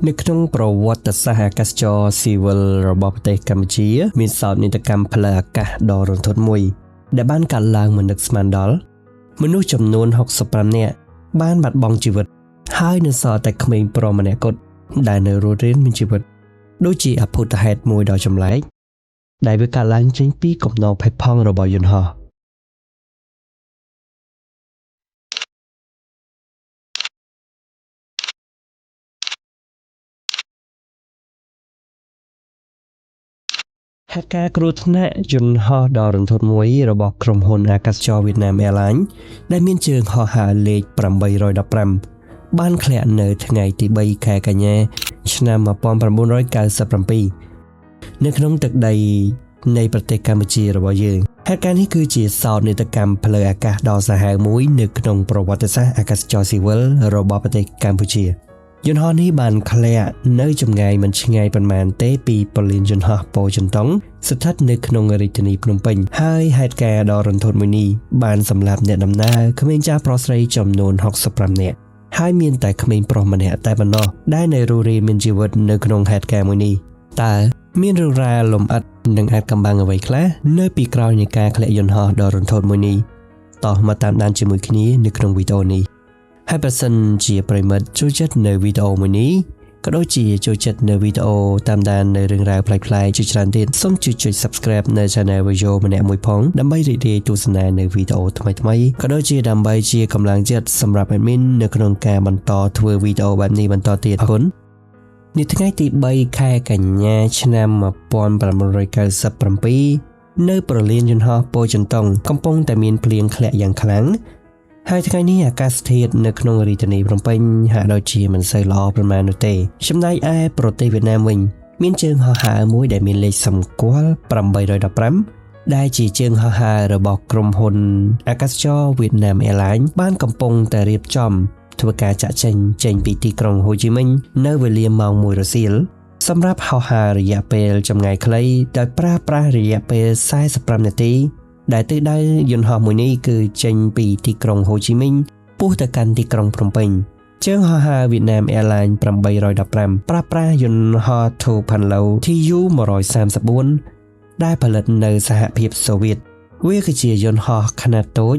នៅក្នុងប្រវត្តិសាស្ត្រអាកាសចរស៊ីវិលរបស់ប្រទេសកម្ពុជាមានសោកនាដកម្មផ្លូវអាកាសដ៏រន្ធត់មួយដែលបានកើតឡើងមិននឹកស្មានដល់មនុស្សចំនួន65នាក់បានបាត់បង់ជីវិតហើយនៅសល់តែក្មេងប្រុសម្នាក់គត់ដែលនៅរស់រានមានជីវិតដូចជាអភូតហេតុមួយដ៏ចម្លែកដែលវាកើតឡើងចេញពីកំណកផេះផង់របស់យន្តហោះហេតុការណ៍គ្រោះថ្នាក់យន្តហោះដ៏រន្ធត់មួយរបស់ក្រុមហ៊ុនអាកាសចរ Vietnam Airlines ដែលមានជើងហោះហើរលេខ815បានធ្លាក់នៅថ្ងៃទី3ខែកញ្ញាឆ្នាំ1997នៅក្នុងទឹកដីនៃប្រទេសកម្ពុជារបស់យើងហេតុការណ៍នេះគឺជាសោកនាដកម្មផ្លូវអាកាសដ៏សាហាវមួយនៅក្នុងប្រវត្តិសាស្ត្រអាកាសចរស៊ីវិលរបស់ប្រទេសកម្ពុជាយន្តហោះនេះបានធ្លាក់នៅចម្ងាយមិនឆ្ងាយប៉ុន្មានទេពីប៉ូលីនយន្តហោះប៉ូចិនតុងស្ថិតនៅក្នុងរាជធានីភ្នំពេញហើយហេតុការណ៍ដ៏រន្ធត់មួយនេះបានសម្លាប់អ្នកដំណើរក្មេងចាស់ប្រុសស្រីចំនួន65នាក់ហើយមានតែក្មេងប្រុសម្នាក់តែប៉ុណ្ណោះដែលនៅរស់រានមានជីវិតនៅក្នុងហេតុការណ៍មួយនេះតើមានរឿងរ៉ាវលំអិតនិងអាចកំបាំងអ្វីខ្លះនៅពីក្រោយនៃការធ្លាក់យន្តហោះដ៏រន្ធត់មួយនេះតោះមកតាមដានជាមួយគ្នានៅក្នុងវីដេអូនេះហើយប្រសិនជាប្រិមិត្តចូលចិត្តនៅវីដេអូមួយនេះក៏ដូចជាចូលចិត្តនៅវីដេអូតាមដាននៅរឿងរ៉ាវប្លែកៗជាច្រើនទៀតសូមជួយចុច Subscribe នៅ Channel Video ម្នាក់មួយផងដើម្បីរីករាយទស្សនានៅវីដេអូថ្មីៗក៏ដូចជាដើម្បីជាកម្លាំងចិត្តសម្រាប់ Admin នៅក្នុងការបន្តធ្វើវីដេអូបែបនេះបន្តទៀតអរគុណនៅថ្ងៃទី3ខែកញ្ញាឆ្នាំ1997នៅប្រលានយន្តហោះប៉ូចិនតុងកំពុងតែមានភ្លៀងធ្លាក់យ៉ាងខ្លាំងហើយថ្ងៃនេះអាកាសធាតុនៅក្នុងរាជធានីភ្នំពេញហាក់ដូចជាមិនសូវល្អប្រមាណនោះទេចំណែកឯប្រទេសវៀតណាមវិញមានជើងហោះហើរមួយដែលមានលេខសម្គាល់815ដែលជាជើងហោះហើររបស់ក្រុមហ៊ុនអាកាសចរ Vietnam Airlines បានកំពុងតែរៀបចំធ្វើការចាក់ចេញពីទីក្រុងហូជីមិញនៅវេលាម៉ោង1រសៀលសម្រាប់ហោះហើររយៈពេលចម្ងាយខ្លីដោយប្រើប្រាស់រយៈពេល45នាទីដែលទិសដៅយន្តហោះមួយនេះគឺចេញពីទីក្រុងហូជីមិញពោះទៅកាន់ទីក្រុងភ្នំពេញជើងហោះហើរ Vietnam Airlines 815ប្រើប្រាស់យន្តហោះ Tupolev Tu-134 ដែលផលិតនៅសហភាពសូវៀតវាគឺជាយន្តហោះខ្នាតតូច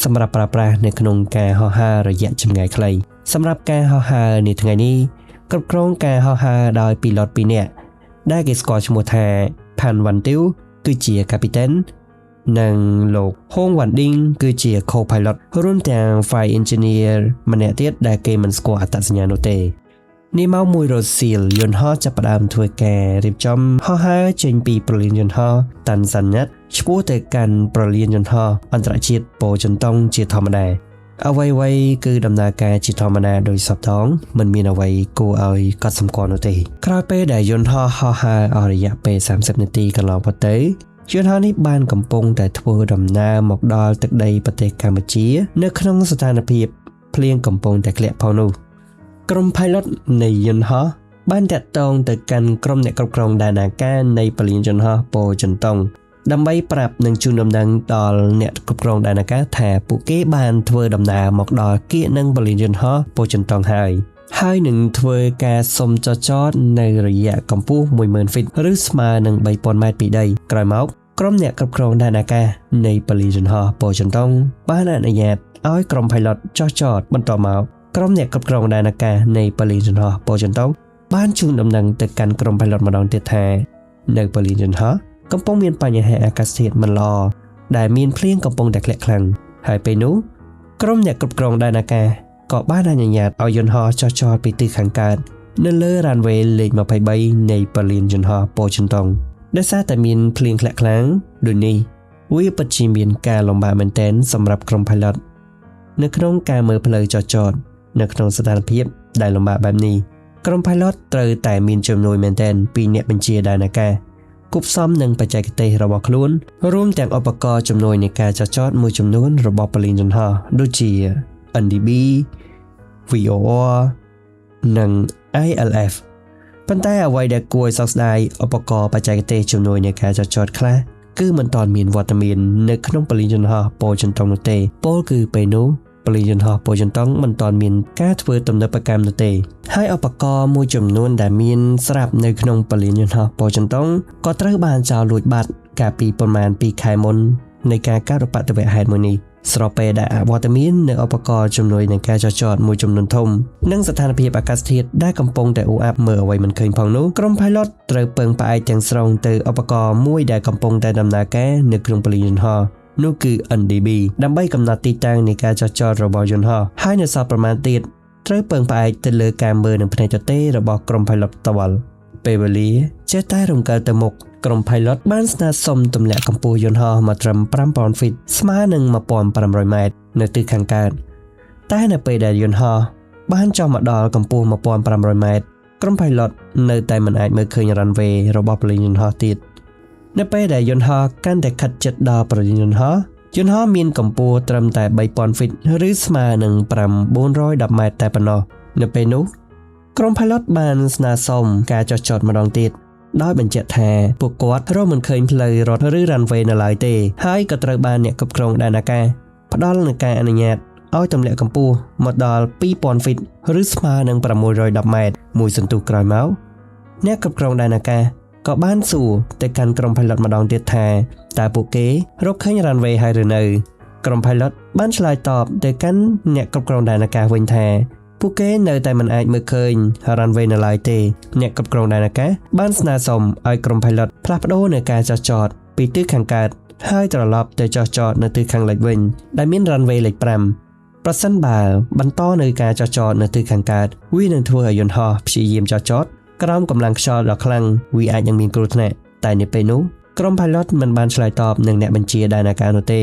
សម្រាប់ប្រើប្រាស់នៅក្នុងការហោះហើររយៈចម្ងាយខ្លីសម្រាប់ការហោះហើរនាថ្ងៃនេះគ្រប់គ្រងការហោះហើរដោយពីឡុត2នាក់ដែលគេស្គាល់ឈ្មោះថា Phan Van Tiêu គឺជាកាពីតាននិងលោក Hong Van Ding គឺជា Co-pilot រួមទាំង Flight Engineer ម្នាក់ទៀតដែលគេមិនស្គាល់អត្តសញ្ញាណនោះទេនេះម៉ោង1រសៀលយន្តហោះចាប់ផ្ដើមធ្វើការរៀបចំហោះហើរចេញពីប្រលានយន្តហោះតាន់សាន់ណាត់ឆ្ពោះទៅកាន់ប្រលានយន្តហោះអន្តរជាតិប៉ូចិនតុងជាធម្មតាអ្វីៗគឺដំណើរការជាធម្មតាដោយសពថងមិនមានអ្វីគួរឲ្យកត់សម្គាល់នោះទេក្រោយពេលដែលយន្តហោះហោះហើរអស់រយៈពេល30នាទីកន្លងផុតទៅយន្តហោះនេះបានកំពុងតែធ្វើដំណើរមកដល់ទឹកដីប្រទេសកម្ពុជានៅក្នុងស្ថានភាពភ្លៀងកំពុងតែធ្លាក់ផងនោះក្រុម Pilot នៃយន្តហោះបានតាក់ទងទៅកាន់ក្រុមអ្នកគ្រប់គ្រងដំណើរការនៃប្រលានយន្តហោះប៉ូចិនតុងដើម្បីប្រាប់និងជូនដំណឹងដល់អ្នកគ្រប់គ្រងដំណើរការថាពួកគេបានធ្វើដំណើរមកដល់គៀកនឹងប្រលានយន្តហោះប៉ូចិនតុងហើយនឹងធ្វើការសុំចតនៅរយៈកម្ពស់ 10000 feet ឬស្មើនឹង 3000 ម៉ែត្រពីដីក្រោយមកក្រុមអ្នកគ្រប់គ្រងដំណើរការនៃប្រលានយន្តហោះប៉ូចិនតុងបានអនុញ្ញាតឲ្យក្រុម Pilot ចតបន្តមកក្រុមអ្នកគ្រប់គ្រងដំណើរការនៃប្រលានយន្តហោះប៉ូចិនតុងបានជូនដំណឹងទៅកាន់ក្រុម Pilot ម្ដងទៀតថានៅប្រលានយន្តហោះកំពុងមានបញ្ហាអាកាសធាតុមិនល្អដែលមានភ្លៀងកំពុងតែធ្លាក់ខ្លាំងហើយពេលនោះក្រុមអ្នកគ្រប់គ្រងដំណើរការក៏បានអនុញ្ញាតឲ្យយន្តហោះចតពីទិសខាងកើតនៅលើ runway លេខ23នៃប្រលានយន្តហោះប៉ូចិនតុងដោយសារតែមានភ្លៀងធ្លាក់ខ្លាំងដូចនេះវាពិតជាមានការលំបាកមែនទែនសម្រាប់ក្រុម Pilot នៅក្នុងការមើលផ្លូវចតនៅក្នុងស្ថានភាពដែលលំបាកបែបនេះក្រុម Pilot ត្រូវតែមានជំនួយមែនទែនពីអ្នកបញ្ជាដំណើរការគប់ផ្សំនឹងបច្ចេកទេសរបស់ខ្លួនរួមទាំងឧបករណ៍ជំនួយនៃការចតមួយចំនួនរបស់ប្រលានយន្តហោះដូចជា NDB, VOR និង ILF ប៉ុន្តែអ្វីដែលគួរឲ្យសោកស្ដាយឧបករណ៍បច្ចេកទេសជំនួយនៃការចតខ្លះគឺមិនទាន់មានវត្តមាននៅក្នុងប្រលានយន្តហោះប៉ូចិនតុងនោះទេពលគឺពេលនោះប្រលានយន្តហោះប៉ូចិនតុងមិនទាន់មានការធ្វើទំនើបកម្មនោះទេ ហើយឧបករណ៍មួយចំនួនដែលមានស្រាប់នៅក្នុងពលានយន្តហោះប៉ូចិនតុងក៏ត្រូវបានចោលលួចបាត់កាលពីប្រមាណ2ខែមុននៃការកើតឧបទ្ទវហេតុមួយនេះស្របពេលដែលអវត្តមាននៅឧបករណ៍ជំនួយនឹងការចរចតមួយចំនួនធំនិងស្ថានភាពអាកាសធាតុដែលកំពុងតែអ៊ូអាប់មើលអ្វីមិនឃើញផងនោះក្រុម pilot ត្រូវពឹងផ្អែកទាំងស្រុងទៅឧបករណ៍មួយដែលកំពុងតែដំណើរការនៅក្នុងពលានយន្តហោះនោះគឺ NDB ដើម្បីកំណត់ទីតាំងនៃការចរចតរបស់យន្តហោះហើយនៅសល់ប្រមាណទៀតត្រូវពឹងផ្អែកទៅលើការមើលនឹងភ្នែកទទេរបស់ក្រុម pilot ផ្ទាល់ពេលវេលាចេះតែរំកិលទៅមុខក្រុម pilot បានស្នើសុំទម្លាក់កម្ពស់យន្តហោះមកត្រឹម 5,000 feet ស្មើនឹង 1,500 ម៉ែត្រនៅទិសខាងកើតតែនៅពេលដែលយន្តហោះបានចុះមកដល់កម្ពស់ 1,500 ម៉ែត្រក្រុម pilot នៅតែមិនអាចមើលឃើញ runway របស់ពលានយន្តហោះទៀតនៅពេលដែលយន្តហោះកាន់តែខិតជិតដល់ពលានយន្តហោះមានកម្ពស់ត្រឹមតែ 3,000 feet ឬស្មើនឹង 910 ម៉ែត្រតែប៉ុណ្ណោះនៅពេលនោះក្រុម pilot បានស្នើសុំការចុះចតម្ដងទៀតដោយបញ្ជាក់ថាពួកគាត់រកមិនឃើញផ្លូវរត់ឬ runway នៅឡើយទេហើយក៏ត្រូវបានអ្នកគ្រប់គ្រងដែនអាកាសផ្ដល់នូវការអនុញ្ញាតឲ្យទម្លាក់កម្ពស់មកដល់ 2,000 feet ឬស្មើនឹង 610 ម៉ែត្រមួយសន្ទុះក្រោយមកអ្នកគ្រប់គ្រងដែនអាកាសក៏បានសួរទៅកាន់ក្រុម pilot ម្ដងទៀតថាតើពួកគេរកឃើញ runway ហើយឬនៅក្រុម pilot បានឆ្លើយតបទៅកាន់អ្នកគ្រប់គ្រងដែនអាកាសវិញថាពួកគេនៅតែមិនអាចមើលឃើញ runway នៅឡើយទេអ្នកគ្រប់គ្រងដែនអាកាសបានស្នើសុំឲ្យក្រុម pilot ផ្លាស់ប្ដូរនៅការចុះចតពីទិសខាងកើតហើយត្រឡប់ទៅចុះចតនៅទិសខាងលិចវិញដែលមាន runway លេខ 5ប្រសិនបើបន្តនៅការចុះចតនៅទិសខាងកើតវានឹងធ្វើឲ្យយន្តហោះព្យាយាមចុះចតក្រោមកម្លាំងខ្យល់ដ៏ខ្លាំងវាអាចនឹងមានគ្រោះថ្នាក់តែនៅពេលនោះក្រុម pilot មិនបានឆ្លើយតបនឹងអ្នកបញ្ជាដែនអាកាសនោះទេ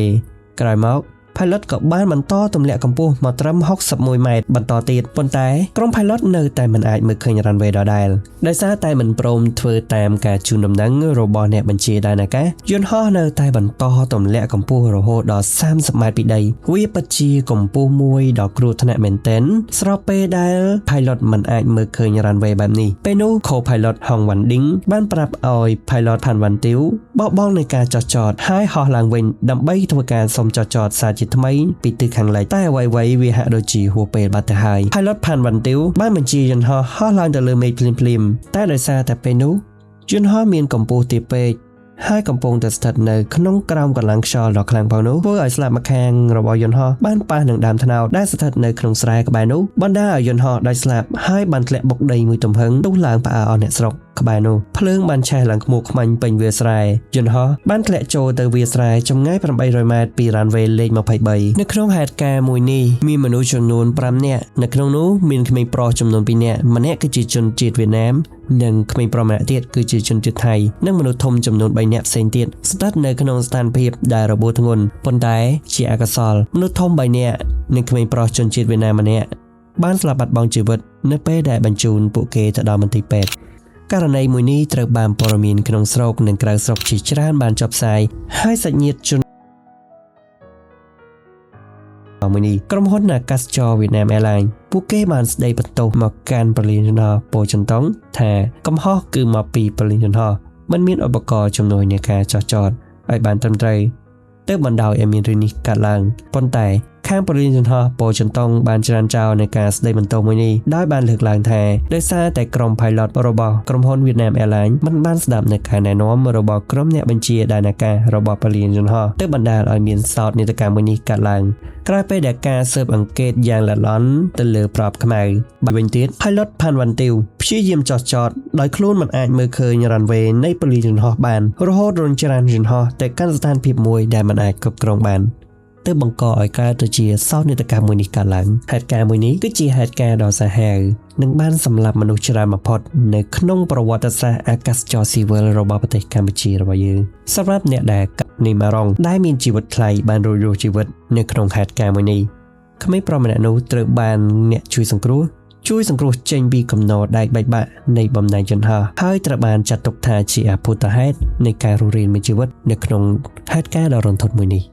ក្រោយមក pilot ក៏បានបន្តទម្លាក់កម្ពស់មកត្រឹម 61 ម៉ែត្របន្តទៀតប៉ុន្តែក្រុម pilot នៅតែមិនអាចមើលឃើញ runway ដដែលដោយសារតែមិនព្រមធ្វើតាមការជូនដំណឹងរបស់អ្នកបញ្ជាដែនអាកាសយន្តហោះនៅតែបន្តទម្លាក់កម្ពស់រហូតដល់ 30 ម៉ែត្រពីដីវាពិតជាកម្ពស់មួយដ៏គ្រោះថ្នាក់មែនទែនស្របពេលដែល pilot មិនអាចមើលឃើញ runway បែបនេះពេលនោះ co-pilot Hong Wan Ding បានប្រាប់ឲ្យ pilot Phan Van Tiêu បោះបង់នៃការចុះចតហើយហោះឡើងវិញដើម្បីធ្វើការសុំចុះចតសារជាថ្មីពីទិសខាងលិចតែអ្វីៗវាហាក់ដូចជាហួសពេលបាត់ទៅហើយ Pilot Phan Van Tiêu បានបញ្ជាយន្តហោះហោះឡើងទៅលើមេឃភ្លាមៗតែដោយសារតែពេលនោះយន្តហោះមានកម្ពស់ទាបពេកហើយកំពុងតែស្ថិតនៅក្នុងក្រោមកម្លាំងខ្យល់ដ៏ខ្លាំងផងនោះធ្វើឲ្យស្លាបម្ខាងរបស់យន្តហោះបានប៉ះនឹងដើមត្នោតដែលស្ថិតនៅក្នុងស្រែក្បែរនោះបណ្ដាលឲ្យយន្តហោះដាច់ស្លាប់ហើយបានធ្លាក់បុកដីមួយទំហឹងទុះឡើងផ្អើលអស់អ្នកស្រុកក្បែរនោះភ្លើងបានឆេះឡើងខ្មួកខ្មាញ់ពេញវាលស្រែយន្តហោះបានធ្លាក់ចូលទៅវាលស្រែចម្ងាយ800ម៉ែត្រពី runway លេខ 23នៅក្នុងហេតុការណ៍មួយនេះមានមនុស្សចំនួន5នាក់នៅក្នុងនោះមានក្មេងប្រុសចំនួន2នាក់ម្នាក់គឺជាជនជាតិវៀតណាមនិងក្មេងប្រុសម្នាក់ទៀតគឺជាជនជាតិថៃនិងមនុស្សធំចំនួន3នាក់ផ្សេងទៀតស្ថិតនៅក្នុងស្ថានភាពដែលរបួសធ្ងន់ប៉ុន្តែជាអកុសលមនុស្សធំ3នាក់និងក្មេងប្រុសជនជាតិវៀតណាមម្នាក់បានស្លាប់បាត់បង់ជីវិតនៅពេលដែលបញ្ជូនពួកគេទៅដល់មន្ទីរពេទ្យករណីមួយនេះត្រូវបានព័ត៌មានក្នុងស្រុកនិងក្រៅស្រុកជាច្រើនបានចុះផ្សាយហើយសាច់ញាតិជនមួយនេះក្រុមហ៊ុនអាកាសចរ Vietnam Airlines ពួកគេបានស្ដីបន្ទោសមកកាន់ពលានយន្តហោះប៉ូចិនតុងថាកំហុសគឺមកពីពលានយន្តហោះមិនមានឧបករណ៍ជំនួយនៃការចុះចតឲ្យបានត្រឹមត្រូវទើបបណ្ដោយឲ្យមានរឿងនេះកើតឡើងប៉ុន្តែខាងពលានយន្តហោះប៉ូចិនតុងបានច្រានចោលនៃការស្ដីបន្ទោសមួយនេះដោយបានលើកឡើងថាដោយសារតែក្រុម pilot របស់ក្រុមហ៊ុន Vietnam Airlines មិនបានស្ដាប់នូវការណែនាំរបស់ក្រុមអ្នកបញ្ជាដែនអាកាសរបស់ពលានយន្តហោះទើបបណ្ដាលឲ្យមានសោកនាដកម្មមួយនេះកើតឡើងក្រោយពេលដែលការស៊ើបអង្កេតយ៉ាងល្អិតល្អន់ទៅលើប្រអប់ខ្មៅបែបវិញទៀត pilot Phan Van Tiêu ព្យាយាមចុះចតដោយខ្លួនមិនអាចមើលឃើញ runway នៃពលានយន្តហោះបានរហូតរុញច្រានយន្តហោះទៅកាន់ស្ថានភាពមួយដែលមិនអាចគ្រប់គ្រងបានទើបបង្កឲ្យកើតទៅជាសោកនាដកម្មមួយនេះកើតឡើងហេតុការណ៍មួយនេះគឺជាហេតុការណ៍ដ៏សាហាវនិងបានសម្លាប់មនុស្សច្រើនបំផុតនៅក្នុងប្រវត្តិសាស្ត្រអាកាសចរស៊ីវិលរបស់ប្រទេសកម្ពុជារបស់យើងសម្រាប់អ្នកដែលកាត់នីម៉ារ៉ុងដែលមានជីវិតថ្លៃបានរស់ជីវិតនៅក្នុងហេតុការណ៍មួយនេះក្មេងប្រុសម្នាក់នោះត្រូវបានអ្នកជួយសង្គ្រោះចេញពីកំណត់ដែកបែកបាក់នៃបំណែកយន្តហោះហើយត្រូវបានចាត់ទុកថាជាអភូតហេតុនៃការរស់រានមានជីវិតនៅក្នុងហេតុការណ៍ដ៏រន្ធត់មួយនេះ